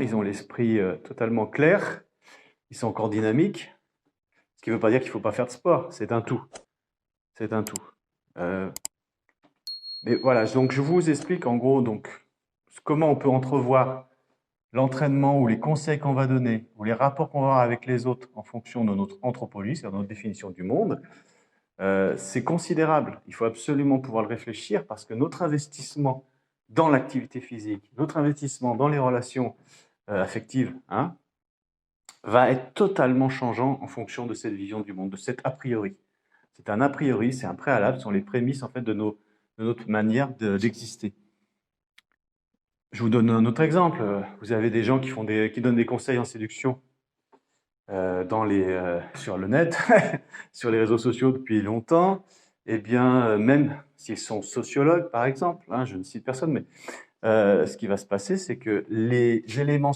ils ont l'esprit totalement clair, ils sont encore dynamiques, ce qui ne veut pas dire qu'il ne faut pas faire de sport, c'est un tout. C'est un tout. Mais voilà, donc je vous explique en gros donc, comment on peut entrevoir l'entraînement ou les conseils qu'on va donner ou les rapports qu'on va avoir avec les autres en fonction de notre anthropologie, c'est-à-dire notre définition du monde. C'est considérable. Il faut absolument pouvoir le réfléchir parce que notre investissement dans l'activité physique, notre investissement dans les relations affectives, hein, va être totalement changeant en fonction de cette vision du monde, de cet a priori. C'est un a priori, c'est un préalable, ce sont les prémices en fait de notre manière d'exister. Je vous donne un autre exemple. Vous avez des gens qui donnent des conseils en séduction sur le net, sur les réseaux sociaux depuis longtemps. Eh bien, même s'ils sont sociologues, par exemple, hein, je ne cite personne, mais ce qui va se passer, c'est que les éléments